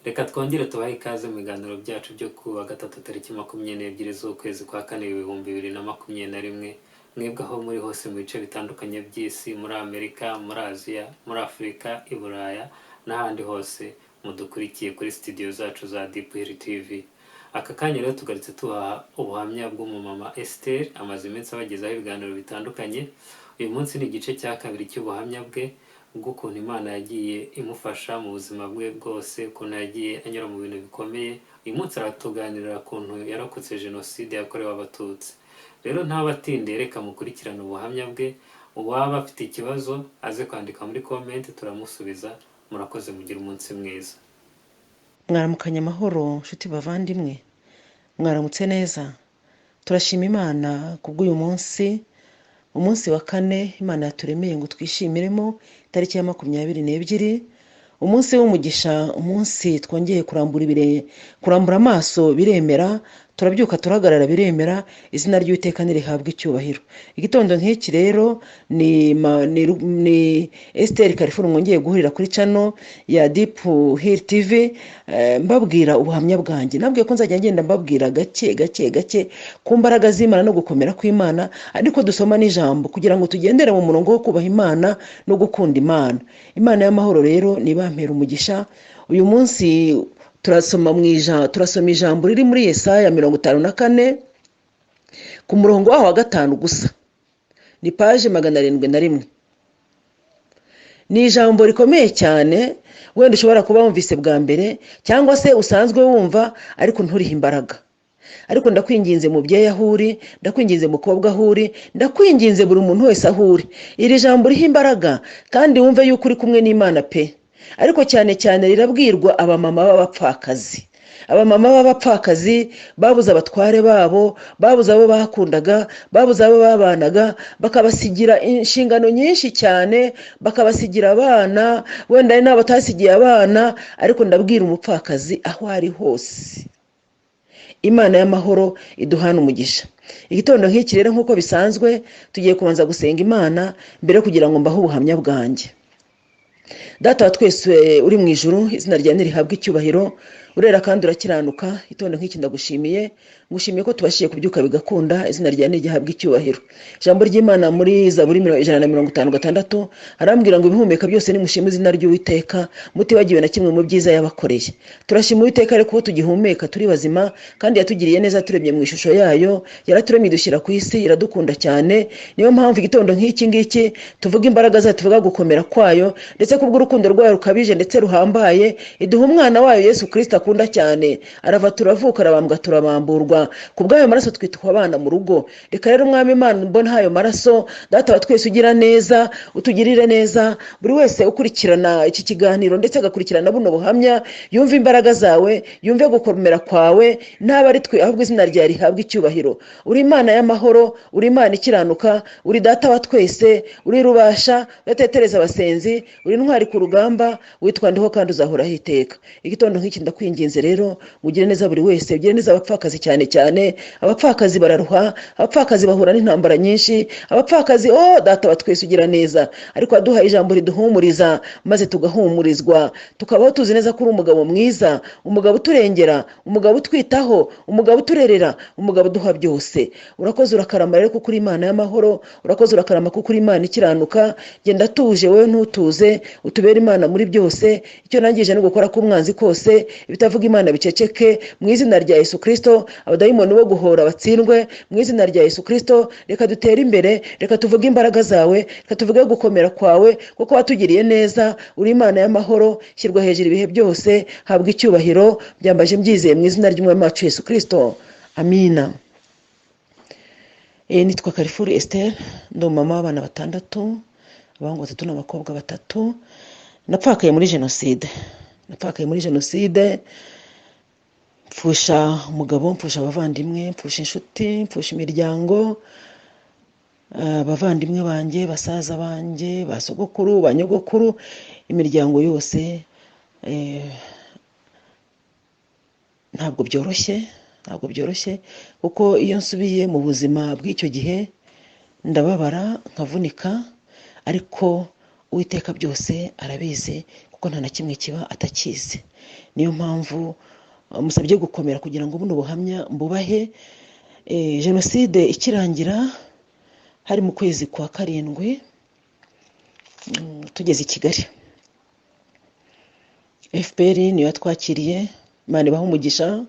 Reka twongere tubahe ikaze mu biganiro byacu byo kuwa gatatu tariki 22 z'ukwezi kwa kane 2021. Mwebwe aho muri hose mu bice bitandukanye by'isi, muri Amerika, muri Aziya, muri Afurika, i Buraya n'ahandi hose mudukurikiye kuri studio zacu za bw'ihurizo TV. Aka kanya rero tugaritse tubaha ubuhamya bw'umumama Esther, amaze iminsi abagezaho ibiganiro bitandukanye. Uyu munsi ni igice cya kabiri cy'ubuhamya bwe bw'ukuntu Imana yagiye imufasha mu buzima bwe bwose, ukuntu yagiye anyura mu bintu bikomeye. Uyu munsi aratuganirira ukuntu yarokotse genocide yakorewe abatutsi. Rero ntabatinde, reka mukurikirana ubuhamya bwe. Uwaba afite ikibazo aze kwandika muri comment, turamusubiza. Murakoze, mugira umunsi mwiza. Mwaramukanye amahoro nshuti bavandimwe, mwaramutse neza. Turashima Imana kubw'uyu munsi, umunsi wa kane Imana yaturemeye ngo twishimiremo, tariki ya 22, umunsi w'umugisha, umunsi twongeye kurambura amaso biremera, turabyuka turahagarara biremera, izina ry'Uwiteka nirihabwa icyubahiro. Igitondo nk'iki rero ni Esther Karifuru mwongeye guhurira kuri channel ya bw'ihurizo TV, mbabwira ubuhamya bwanjye. Nabwiye ko nzajya ngenda mbabwira gake ku mbaraga z'Imana no gukomera kw'Imana, ariko dusoma n'ijambo kugira ngo tugendere mu murongo wo kubaha Imana no gukunda Imana. Imana y'amahoro rero nibampera umugisha. Uyu munsi turasoma ijambo riri muri Yesaya 54 ku murongo waho wa 5 gusa, ni page 701. Ni ijambo rikomeye cyane, wenda ushobora kuba wumvise bwa mbere cyangwa se usanzwe wumva ariko nturiho imbaraga. Ariko ndakwinginze mubyeyi ahuri, ndakwinginze mukobwa ahuri, ndakwinginze buri muntu wese ahuri, iri jambo riho imbaraga kandi wumve yuko uri kumwe n'Imana pe. Ariko cyane rirabwirwa abamama b'abapfakazi. Abamama b'abapfakazi babuze abatware babo, babuze abo bakundaga, babuze abo babanaga, bakabasigira inshingano nyinshi cyane, bakabasigira abana, wenda ari n'abatasigiye abana. Ariko ndabwira umupfakazi aho ari hose, Imana y'amahoro iduhana umugisha. Igitondo nk'iki rero nk'uko bisanzwe tugiye kubanza gusenga Imana mbere kugira ngo mbahe ubuhamya bwanjye. Data wa twese uri mu ijuru, izina ryawe nirihabwa icyubahiro, urera kandi urakiranuka. Itondo nk'iki ndagushimiye, ngushimiye ko tubashiye kubyuka bigakunda, izina ryawe nirihabwa icyubahiro. Ijambo ry'Imana muri Zaburi 156 arambwira ngo ibihumeka byose nimushime izina ry'Uwiteka, mutibagiwe na kimwe mu byiza yabakoreye. Turashima Uwiteka rero ko tugihumeka turi bazima, kandi yatugiriye neza, turemye mu ishusho yayo, yaraturemye dushyira ku isi, iradukunda cyane. Niyo mpamvu igitondo nk'iki ngiki tuvuga imbaraga zayo, tuvuga gukomera kwayo, ndetse kubw'urukundo rwayo rukabije ndetse ruhambaye, iduha umwana wayo Yesu Kristo akunda cyane. Arava turavuka, arabambwa turabamburwa, kubw'ayo maraso twitwa abana mu rugo. Reka rero Mwami Imana mbona hayo maraso, Data wa twese ugira neza, utugirire neza. Buri wese ukurikirana iki kiganiro ndetse agakurikirana buno buhamya, yumve imbaraga zawe, yumve gukomera kwawe, ntaba ari twe ahubwo izina ryawe rihabwa icyubahiro. Uri Imana y'amahoro, uri Imana ikiranuka, uri Data wa twese, uri rubasha, udatetereza abasenzi, uri intwari ku rugamba, witwa ndiho kandi uzahoraho iteka. Igitondo nk'iki ndakwinginze rero ugire neza buri wese, ugire neza abapfakazi cyane. Abapfakazi bararuha, abapfakazi bahura n'intambara nyinshi, abapfakazi Data wa twese ugira neza. Ariko aduha ijambo riduhumuriza, maze tugahumurizwa, tukabaho tuzi neza ko uri umugabo mwiza, umugabo uturengera, umugabo utwitaho, umugabo uturerera, umugabo uduha byose. Urakoze urakarama rero kuko uri Imana y'amahoro, urakoze urakarama kuko uri Imana ikiranuka. Genda tuje wewe ntutuze, utubere Imana muri byose. Icyo nangije no gukora k'umwanzi kose, ibitavuga Imana biceceke mu izina rya Yesu Kristo. Abadayimoni bo guhora batsindwe mu izina rya Yesu Kristo. Reka dutere imbere, reka tuvuge imbaraga zawe, reka tuvuge gukomera kwawe kuko watugiriye neza. Uri Imana y'amahoro, shyirwa hejuru ibihe byose, habwa icyubahiro. Byambaje mbyizeye mu izina ry'Umwami wacu Yesu Kristo, amina. Nitwa Karifuru Esther, ndi mama w'abana 6, abahungu 3 n'abakobwa 3. Napfakaye muri jenoside, mfusha umugabo, mfusha abavandimwe, mfusha inshuti, mfusha imiryango, abavandimwe banjye, basaza banjye, basogokuru, banyogokuru, imiryango yose. Ntabwo byoroshye kuko iyo nsubiye mu buzima bw'icyo gihe ndababara nkavunika, ariko Uwiteka byose arabizi kuko nta na kimwe kiba atakizi. Niyo mpamvu musabye gukomera kugira ngo buno buhamya mbubahe. Genocide ikirangira hari mu kwezi kwa karindwi, tugeze i Kigali. FPR niyo yatwakiriye. Imana ibahe umugisha,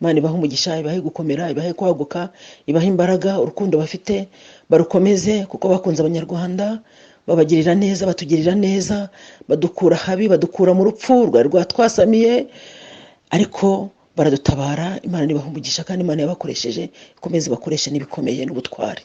Imana ibahe umugisha, ibahe gukomera, ibahe kwaguka, ibahe imbaraga. Urukundo bafite barukomeze, kuko bakunze abanyarwanda, babagirira neza, batugirira neza, badukura habi, badukura mu rupfu rwari rwatwasamiye, ariko baradutabara. Imana nibahe umugisha, kandi Imana yabakoresheje ikomeze bakoreshe n'ibikomeye n'ubutware.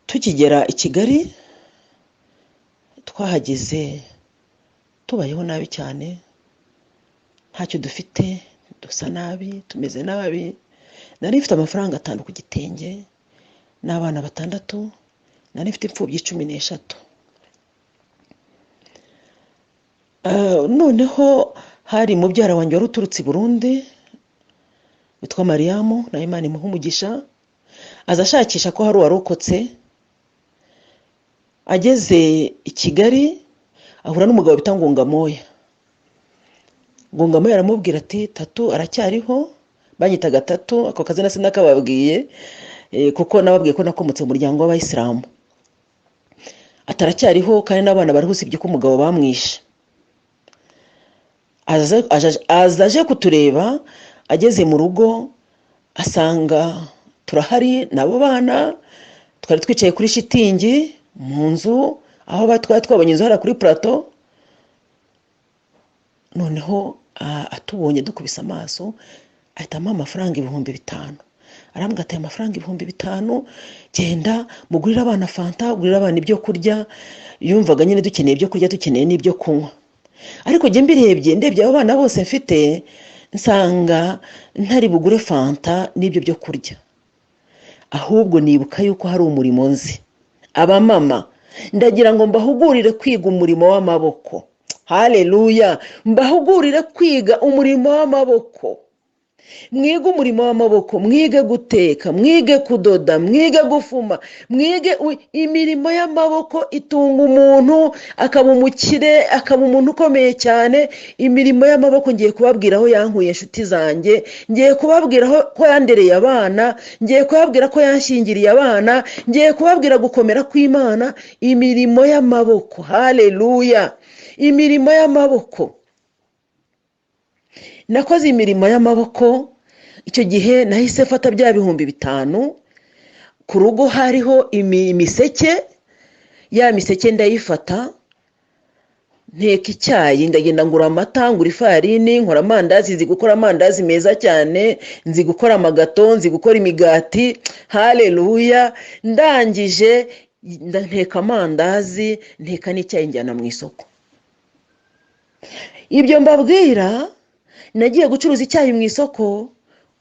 Tukigera i Kigali twahageze tubayeho nabi cyane, ntacyo dufite, dusa nabi, tumeze nabi. Nari mfite amafaranga 5 ku gitenge n'abana 6, nari mfite imfubyi 13. Noneho hari mubyara wanjye wari uturutse i Burundi witwa Mariamu, na Imana imuhe umugisha, aza ashakisha ko hari uwarokotse. Ageze i Kigali ahura n'umugabo bita Ngungamoya. Ngungamoya aramubwira ati Tatu aracyariho. Banyitaga Tatu, ako kazina sinakababwiye kuko nababwiye ko nakomotse mu muryango w'Abayisilamu. Ataracyariho kandi n'abana bari husibye ko umugabo bamwishe. Azaje kutureba, ageze mu rugo asanga turahari nabo bana, twari twicaye kuri shitingi mu nzu aho twabonye inzu hara kuri plateau. Noneho atubonye dukubise amaso ahitamo amafaranga 5,000. Arambwira ati amafaranga 5,000 genda mugurira abana fanta, ugurira abana ibyo kurya. Yumvaga nyine dukeneye ibyo kurya, dukeneye n'ibyo kunywa. Ariko je mbirebye ndebye abo bana bose mfite, nsanga ntari bugure fanta n'ibyo byo kurya. Ahubwo nibuka yuko hari umurimo nzi. Aba mama ndagira ngo mbahugurire kwiga umurimo w'amaboko. Haleluya! Mbahugurire kwiga umurimo w'amaboko. Mwige umurimo w'amaboko, mwige guteka, mwige kudoda, mwige gufuma, mwige imirimo y'amaboko itunga umuntu akaba umukire, akaba umuntu ukomeye cyane. Imirimo y'amaboko ngiye kubabwira aho yankuye inshuti zanjye, ngiye kubabwira ko yandereye abana, ngiye kubabwira ko yanshingiriye abana, ngiye kubabwira gukomera kw'Imana. Imirimo y'amaboko. Haleluya! Imirimo y'amaboko. Nakoze imirimo y'amaboko. Icyo gihe nahise fata bya 5,000. Ku rugo hariho imiseke, ya miseke ndayifata, nteka icyayi, ndagenda ngura amata, ngura ifarini, nkora amandazi, nzi gukora amandazi meza cyane, nzi gukora amagato, nzi gukora imigati. Haleluya! Ndangije nteka amandazi, nteka n'icyayi, njyana mu isoko. Ibyo mbabwira, nagiye gucuruza icyayi mu isoko.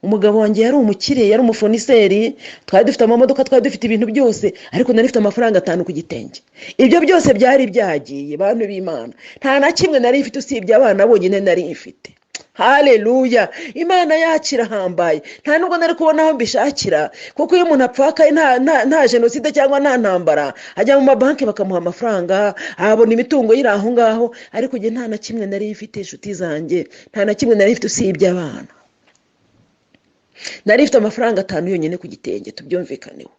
Umugabo wanjye yari umukire, yari umufoniseri, twari dufite amamodoka, twari dufite ibintu byose, ariko nari mfite amafaranga 5 ku gitenge. Ibyo byose byari byagiye, bantu b'Imana. Nta na kimwe nari mfite usibye abana bonyine nari mfite. Haleluya! Imana yacu irahambaye. Nta nubwo nari kubona aho mbishakira, kuko iyo umuntu apfakaye nta genocide cyangwa nta ntambara, ajya mu mabanki bakamuha amafaranga, abona imitungo yiri aho ngaho. Ariko je nta na kimwe nari mfite inshuti zanjye, nta na kimwe nari mfite usibye abana. Nari mfite amafaranga 5 yonyine ku gitenge, tubyumvikaneho.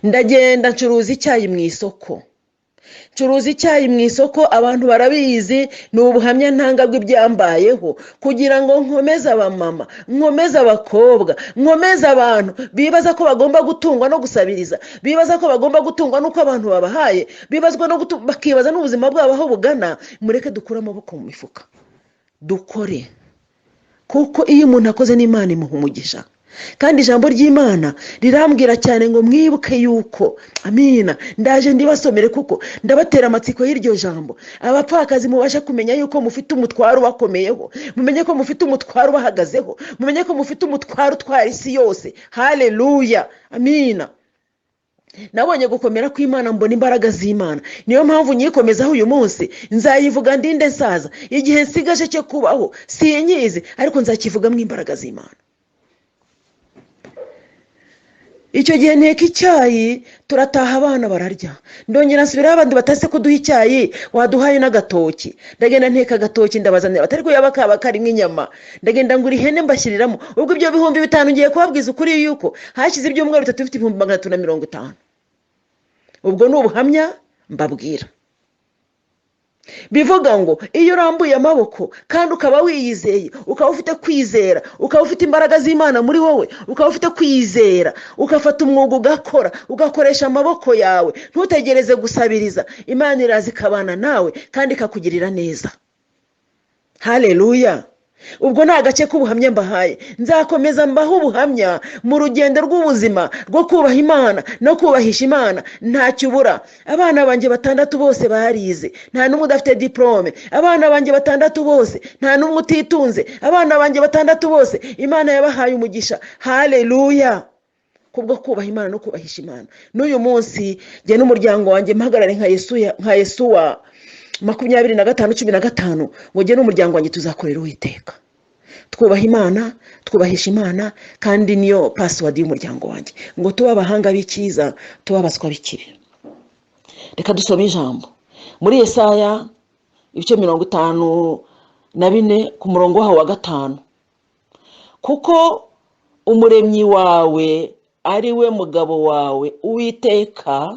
Ndagenda ncuruza icyayi mu isoko. Ncuruza icyayi mu isoko, abantu barabizi, ni ubuhamya ntanga bw'ibyambayeho, kugira ngo nkomeze abamama, nkomeze abakobwa, nkomeze abantu bibaza ko bagomba gutungwa no gusabiriza, bibaza ko bagomba gutungwa nuko abantu babahaye, bibazwa no bakibaza n'ubuzima bwabo aho bugana. Mureke dukure amaboko mu mifuka, dukore, kuko iyo umuntu akoze n'Imana imuha umugisha. Kandi ijambo ry'Imana rirambwira cyane ngo mwibuke yuko, amina, ndaje ndibasomere kuko ndabatera amatsiko y'iryo jambo. Abapfakazi mubashe kumenya yuko mufite umutwaro bakomeyeho, mumenye ko mufite umutwaro bahagazeho, mumenye ko mufite umutwaro utwara isi yose. Haleluya! Amina. Nabonye gukomera kw'Imana, mbona imbaraga z'Imana. Niyo mpamvu nyikomezaho uyu munsi, nzayivuga ndinde nsaza. Igihe nsigaje cyo kubaho sinyizi, ariko nzakivuga mu imbaraga z'Imana. icyo gihe nteka icyayi turataha abana bararya, ndongera nsubiraho abandi batase kuduha icyayi waduhaye n'agatoki, ndagenda nteka agatoki ndabazanira batari kuyaba kaba karimo inyama, ndagenda ngura ihene mbashyiriramo. Ubwo ibyo 5,000 ngiye kubabwiza ukuri yuko hashize ibyumweru 3 bifite 350. Ubwo ni ubuhamya mbabwira. Bivuga ngo iyo urambuye amaboko kandi ukaba wiyizeye, ukaba ufite kwizera, ukaba ufite imbaraga z'Imana muri wowe, ukaba ufite kwizera, ugafata umwuga ugakora, ugakoresha amaboko yawe, ntutegereze gusabiriza, Imana iraza ikabana nawe kandi ikakugirira neza. Haleluya. Ubwo nta gace k'ubuhamya mbahaye, nzakomeza mbaho ubuhamya mu rugendo rw'ubuzima rwo kubaha Imana no kubahisha Imana. Ntacyo ubura. Abana banjye 6 bose barize, nta n'umwe udafite diplome. Abana banjye 6 bose nta n'umwe utitunze. Abana banjye 6 bose Imana yabahaye umugisha. Haleluya. Kubwo kubaha Imana no kubahisha Imana. N'uyu munsi jye n'umuryango wanjye mpagarare nka Yesuwa 25:15 ngo jye n'umuryango wanjye tuzakorera Uwiteka, twubaha Imana, twubahisha Imana, kandi niyo password y'umuryango wanjye, ngo tuba abahanga b'icyiza, tuba abaswa b'ikibi. Reka dusome ijambo muri Yesaya ibice 54 ku murongo waho wa 5. Kuko umuremyi wawe ari we mugabo wawe, Uwiteka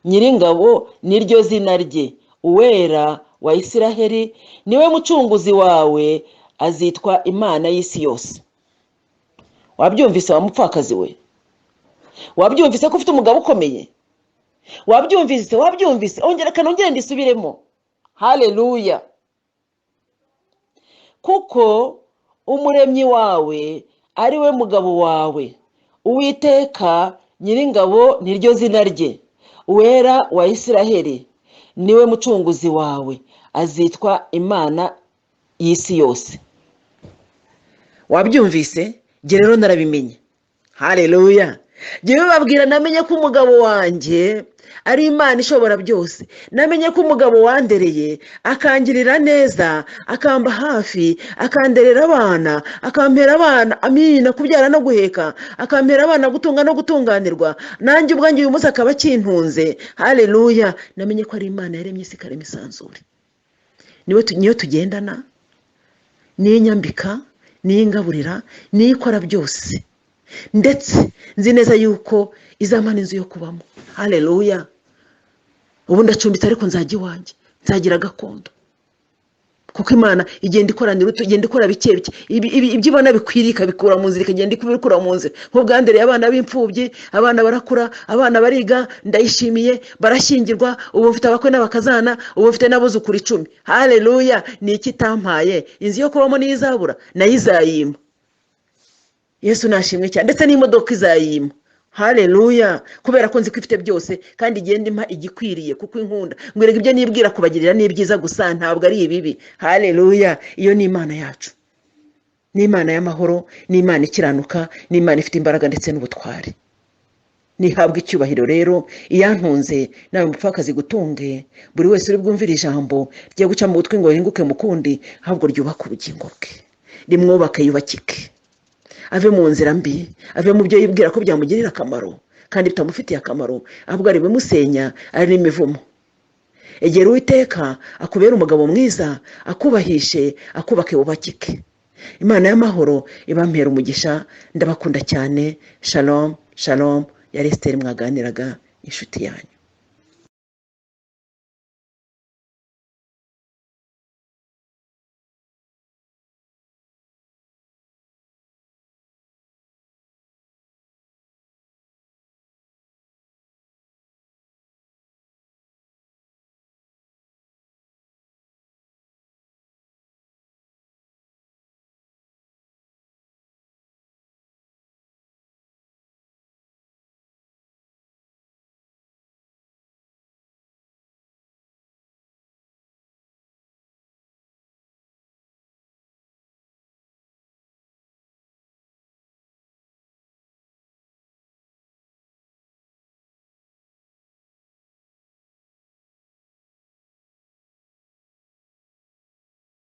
Nyiringabo niryo zina rye, Uwera wa Isiraheli niwe mucunguzi wawe, azitwa Imana y'isi yose. Wabyumvise wa mupfakazi we? Wabyumvise ko ufite umugabo ukomeye? Wabyumvise? Ongera kanongere ndisubiremo. Haleluya. Kuko umuremyi wawe ari we mugabo wawe, Uwiteka Nyiringabo niryo zina rye, Uwera wa Isiraheli niwe mucunguzi wawe, azitwa Imana y'isi yose. Wabyumvise? Jye rero narabimenye. Haleluya. Jye babwira namenye ko umugabo wanjye ari Imana ishobora byose. Namenye ko umugabo wandereye akangirira neza, akamba hafi, akanderera abana, akampera abana, amina, kubyara no guheka, akampera abana gutunga no gutunganirwa, nanjye ubwanjye uyu munsi akaba kintunze. Haleluya. Namenye ko ari Imana yaremye isi karema isanzure. Niyo tugendana, niyo nyambika, niyo ingaburira, niyo ikora byose. Ndetse nzi neza yuko izamana inzu yo kubamo. Haleluya. Ubu ndacumbitse ariko nzajya iwanjye, nzagira gakondo, kuko Imana igenda ikoranira, igenda ikora bike bike, ibyo ibona bikwirika bikura mu nzira, ikagenda ikubikura mu nzira. Nk'ubwandereye abana b'imfubyi, abana barakura, abana bariga, ndayishimiye, barashyingirwa, ubu mfite abakwe n'abakazana, ubu mfite n'abuzukuru 10. Haleluya. Ni iki itampaye? Inzu yo kubamo niyo izabura, nayo izayima. Yesu nashimwe cyane. Ndetse n'imodoka izayima. Haleluya. Kubera ko nzi ko ifite byose kandi igenda impa igikwiriye, kuko inkunda. Ngwereka ibyo nibwira kubagirira ni byiza gusa, ntabwo ari ibibi. Haleluya. Iyo ni Imana yacu, ni Imana y'amahoro, ni Imana ikiranuka, ni Imana ifite imbaraga ndetse n'ubutware. Nihabwa icyubahiro rero iyantunze, nawe mupfakazi gutunge. Buri wese uri bwumvira ijambo ryo guca mu butwi ngo hinguke mukundi, ahubwo ryubaka ubugingo bwe, rimwubake, yubakike, ave mu nzira mbi, ave mu byo yibwira ko byamugirira akamaro kandi bitamufitiye akamaro, ahubwo ari bimusenya, ari n'imivumo. Egera Uwiteka akubera umugabo mwiza, akubahishe, akubake, wubakike. Imana y'amahoro ibampera umugisha. Ndabakunda cyane. Shalom, shalom. Yari Esther mwaganiraga, inshuti yanyu.